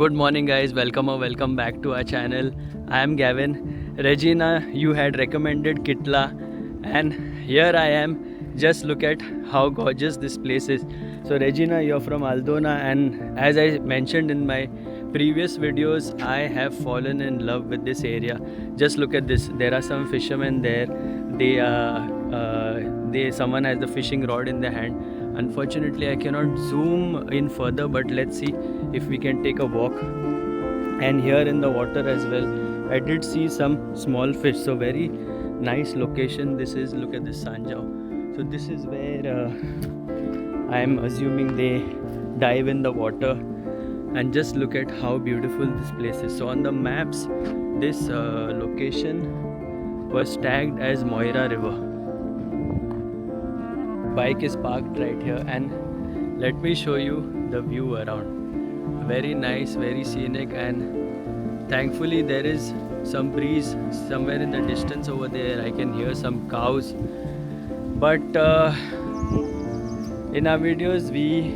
Good morning guys, welcome or welcome back to our channel. I am Gavin. Regina, you had recommended Kitla and here I am. Just look at how gorgeous this place is. So Regina, you're from Aldona, and as I mentioned in my previous videos, I have fallen in love with this area. Just look at this. There are some fishermen there. Someone has the fishing rod in their hand. Unfortunately I cannot zoom in further, but let's see if we can take a walk. And here in the water as well, I did see some small fish. So very nice location this is. Look at this Sanjao. So this is where I am assuming they dive in the water. And just look at how beautiful this place is. So on the maps, this location was tagged as Moira River. Bike is parked right here, and let me show you the view around. Very nice, very scenic, and thankfully there is some breeze somewhere in the distance over there. I can hear some cows, but in our videos we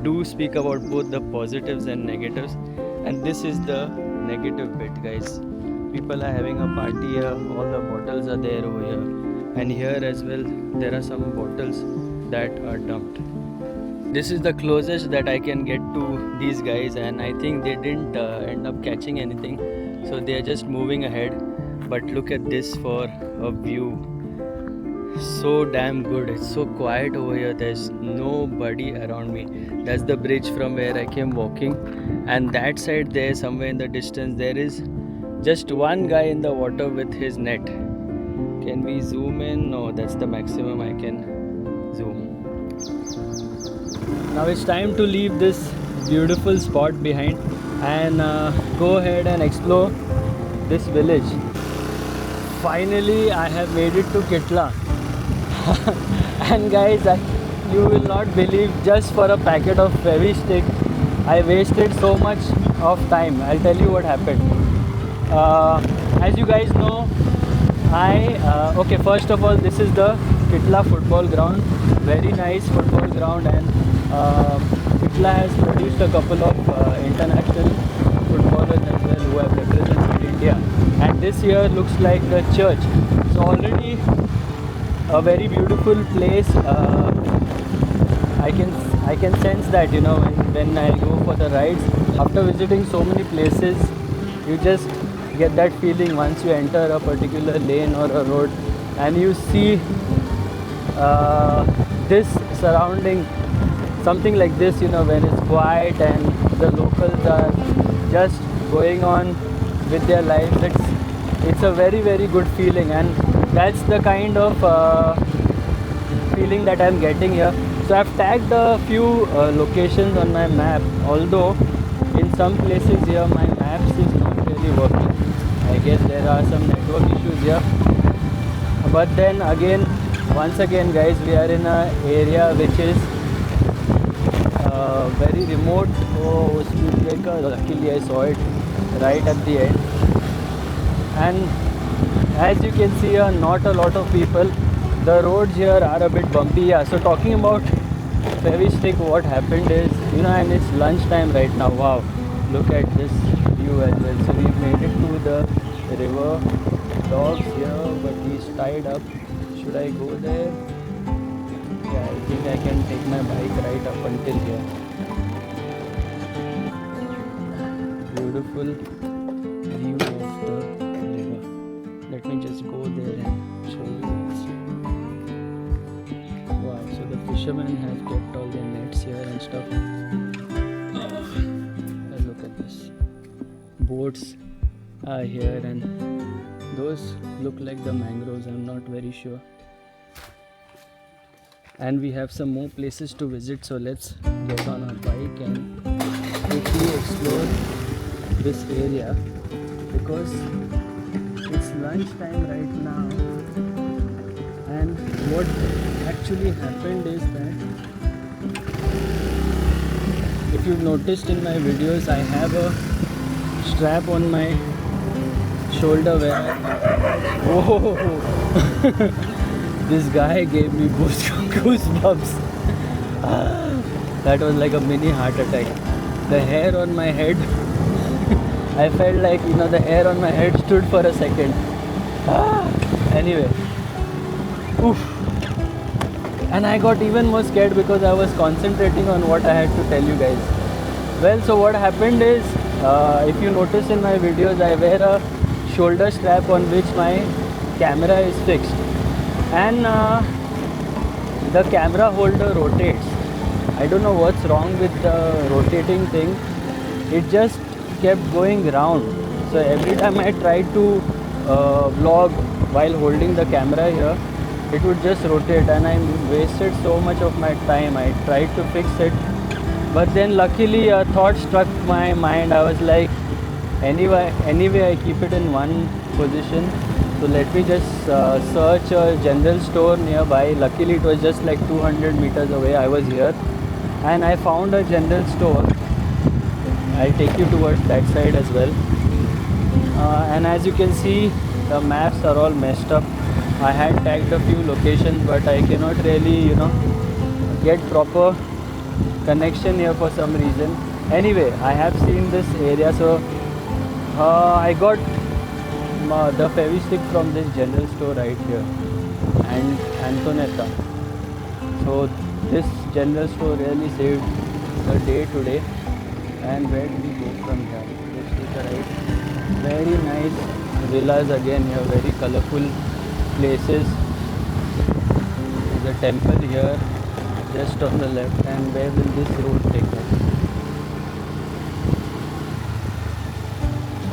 do speak about both the positives and negatives, and this is the negative bit, guys. People are having a party here, all the bottles are there over here, and here as well there are some bottles that are dumped. This is the closest that I can get to these guys, and I think they didn't end up catching anything, so they are just moving ahead. But look at this for a view. So damn good. It's so quiet over here. There's nobody around me. That's the bridge from where I came walking, and that side there, somewhere in the distance, there is just one guy in the water with his net. Can we zoom in? No, that's the maximum I can zoom. Now it's time to leave this beautiful spot behind and go ahead and explore this village. Finally I have made it to Kitla. And guys, you will not believe, just for a packet of Fevistick I wasted so much of time. I'll tell you what happened. As you guys know, okay, first of all, this is the Kitla football ground. Very nice football ground, and Kitla has produced a couple of international footballers as well who have represented India. And this here looks like the church. So already a very beautiful place. I can sense that, you know, when I go for the rides, after visiting so many places, you just get that feeling once you enter a particular lane or a road and you see this surrounding, something like this, you know, when it's quiet and the locals are just going on with their lives. It's a very, very good feeling, and that's the kind of feeling that I'm getting here. So I've tagged a few locations on my map, although in some places here my maps is not really working. I guess there are some network issues here, but then again, once again guys, we are in an area which is very remote. Oh, speed breaker, luckily I saw it right at the end. And as you can see here, not a lot of people. The roads here are a bit bumpy. Yeah, so talking about Fevistick, what happened is, you know, and it's lunchtime right now. Wow, look at this view as well. So we've made it to the river. Dogs here, but he's tied up. Should I go there? Yeah, I think I can take my bike right up until here. Beautiful view of the river. Let me just go there and show you this. Wow, so the fishermen have kept all their nets here and stuff. Look at this. Boats are here, and those look like the mangroves. I'm not very sure. And we have some more places to visit, so let's get on our bike and quickly explore this area, because it's lunchtime right now. And what actually happened is that, if you've noticed in my videos, I have a strap on my shoulder where whoa this guy gave me goosebumps. That was like a mini heart attack. The hair on my head I felt like, you know, the hair on my head stood for a second. Anyway, oof. And I got even more scared because I was concentrating on what I had to tell you guys. Well, so what happened is, if you notice in my videos, I wear a shoulder strap on which my camera is fixed, and the camera holder rotates. I don't know what's wrong with the rotating thing. It just kept going round. So every time I tried to vlog while holding the camera here, it would just rotate, and I wasted so much of my time. I tried to fix it, but then luckily a thought struck my mind. I was like, anyway I keep it in one position, so let me just search a general store nearby. Luckily it was just like 200 meters away. I was here and I found a general store. I'll take you towards that side as well. And as you can see, the maps are all messed up. I had tagged a few locations, but I cannot really, you know, get proper connection here for some reason. Anyway, I have seen this area, so I got the Fevistick from this general store right here, and Antonetta. So this general store really saved the day today. And where do we go from here? Let's take a right. Very nice villas again here, very colorful places. There's a temple here just on the left. And where will this road take us?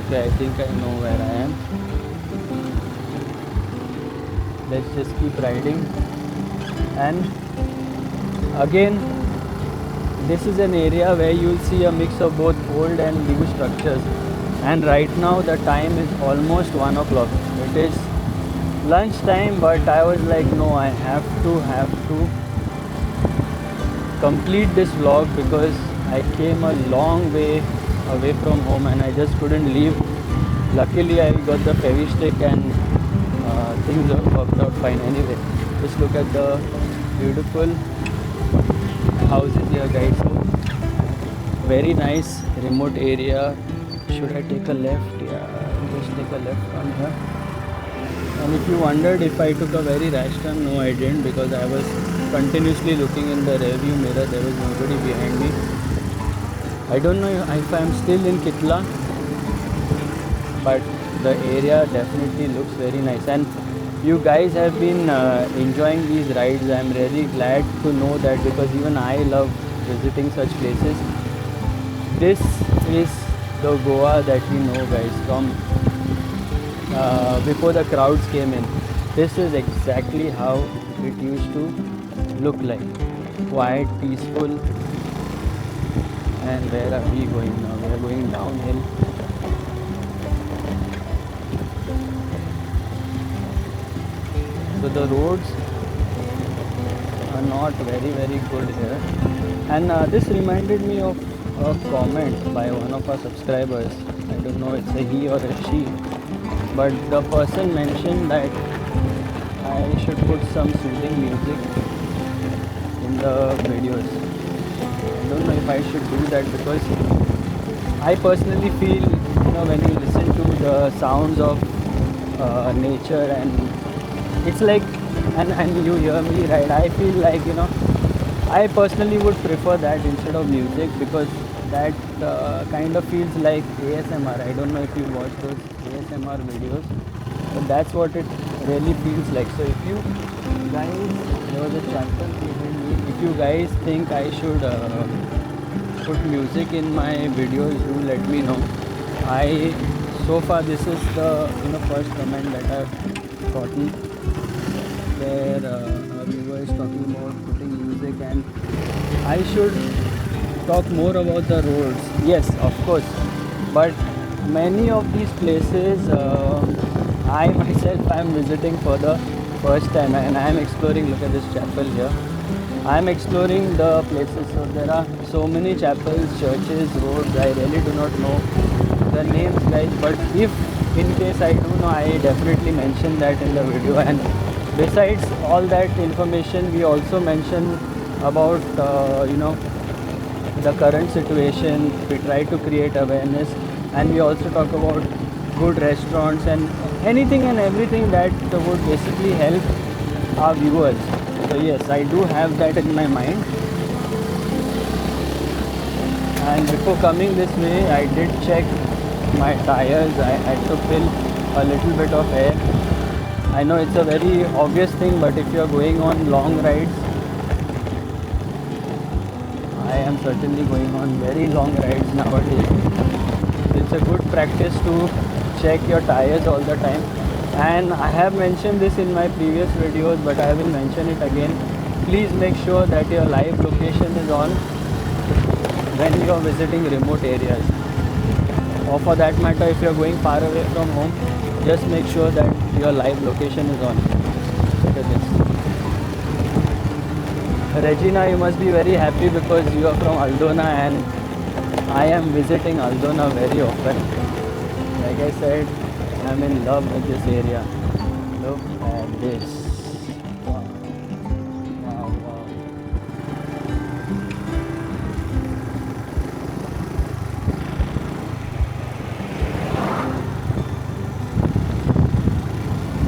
Okay, I think I know where I am. Let's just keep riding. And again, this is an area where you'll see a mix of both old and new structures. And right now the time is almost 1 o'clock. It is lunch time, but I was like, no, I have to complete this vlog because I came a long way away from home and I just couldn't leave. Luckily I got the Fevistick and things worked out fine. Anyway, just look at the beautiful houses here, guys. So very nice remote area. Should I take a left? Yeah, just take a left from here. And if you wondered if I took a very rash turn, no I didn't, because I was continuously looking in the rear view mirror. There was nobody behind me. I don't know if I am still in Kitla, but the area definitely looks very nice. And you guys have been enjoying these rides. I am really glad to know that, because even I love visiting such places. This is the Goa that we know, guys, from before the crowds came in. This is exactly how it used to look like. Quiet, peaceful. And where are we going now? We are going downhill. So the roads are not very good here. And this reminded me of a comment by one of our subscribers. I don't know it's a he or a she, but the person mentioned that I should put some soothing music in the videos. I don't know if I should do that, because I personally feel, you know, when you listen to the sounds of nature, and it's like, and you hear me, right? I feel like, you know, I personally would prefer that instead of music, because that kind of feels like ASMR. I don't know if you watch those ASMR videos, but that's what it really feels like. So if you guys, there was a chapter behind me. If you guys think I should put music in my videos, do let me know. So far this is the, you know, first comment that I've gotten, where a viewer is talking about putting music, and I should talk more about the roads. Yes, of course, but many of these places I myself am visiting for the first time, and I am exploring. Look at this chapel here. I am exploring the places. So there are so many chapels, churches, roads. I really do not know the names, guys, but if in case I do know, I definitely mention that in the video. And besides all that information, we also mention about you know, the current situation. We try to create awareness. and we also talk about good restaurants and anything and everything that would basically help our viewers. So yes, I do have that in my mind. And before coming this way, I did check my tires. I had to fill a little bit of air. I know it's a very obvious thing, but if you're going on long rides, I am certainly going on very long rides nowadays. It's a good practice to check your tires all the time. And I have mentioned this in my previous videos, but I will mention it again. Please make sure that your live location is on when you are visiting remote areas. Or for that matter, if you are going far away from home, just make sure that your live location is on. Look at this. Regina, you must be very happy because you are from Aldona and I am visiting Aldona very often. Like I said, I'm in love with this area. Look at this. Wow. Wow, wow.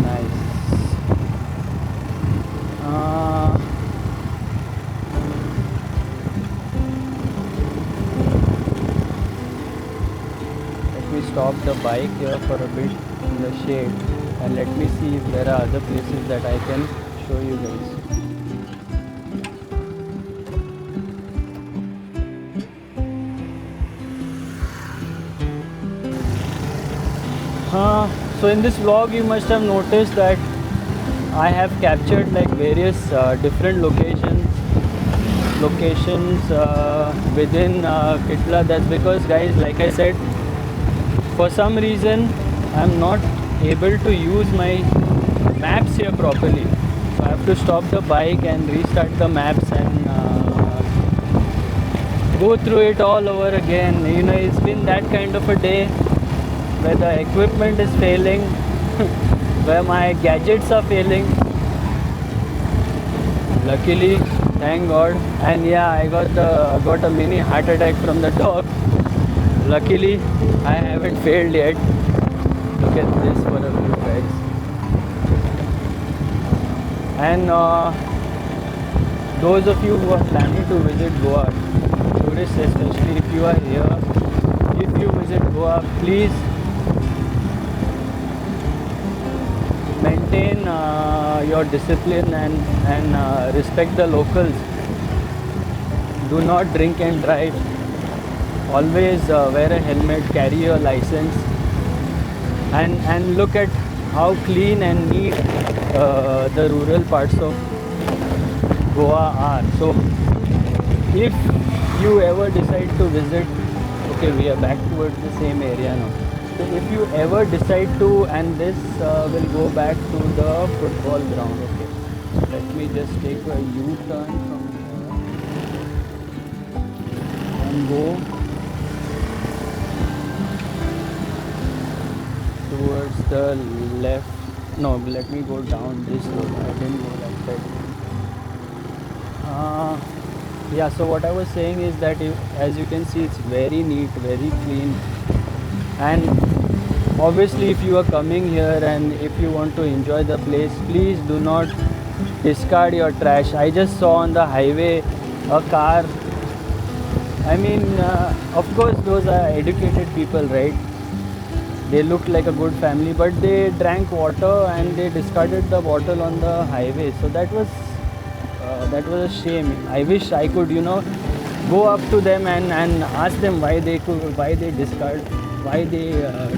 Nice. Let me stop the bike here for a bit in the shade and let me see if there are other places that I can show you guys. So in this vlog you must have noticed that I have captured like various different locations within Kitla. That's because guys, like I said, for some reason I'm not able to use my maps here properly. So I have to stop the bike and restart the maps and go through it all over again. You know, it's been that kind of a day where the equipment is failing, where my gadgets are failing. Luckily, thank God. And yeah, I got a mini heart attack from the dog. Luckily, I haven't failed yet. Look at this for a view, guys. And those of you who are planning to visit Goa, tourists especially, if you are here, if you visit Goa, please maintain your discipline and respect the locals. Do not drink and drive. Always wear a helmet, carry your license, and look at how clean and neat the rural parts of Goa are. So if you ever decide to visit, okay, we are back towards the same area now. So if you ever decide to, and this will go back to the football ground, okay. Let me just take a U-turn from here and go towards the left. No, let me go down this road. I didn't go that side. Yeah, so what I was saying is that as you can see, it's very neat, very clean. And obviously if you are coming here and if you want to enjoy the place, please do not discard your trash. I just saw on the highway a car. I mean, of course those are educated people, right? They looked like a good family, but they drank water and they discarded the bottle on the highway. So that was a shame. I wish I could, go up to them and ask them why they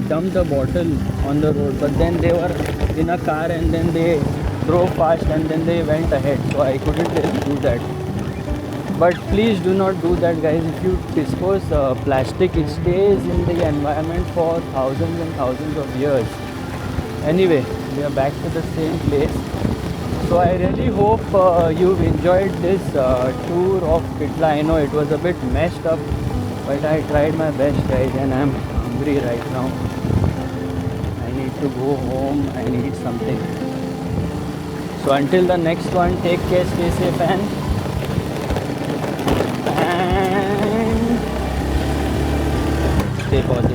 dumped the bottle on the road. But then they were in a car and then they drove fast and then they went ahead. So I couldn't really do that. But please do not do that, guys. If you dispose plastic, it stays in the environment for thousands and thousands of years. Anyway, we are back to the same place. So I really hope you've enjoyed this tour of Kitla. I know it was a bit messed up, but I tried my best, guys, and I'm hungry right now. I need to go home and eat something. So until the next one, take care, stay safe, and stay positive.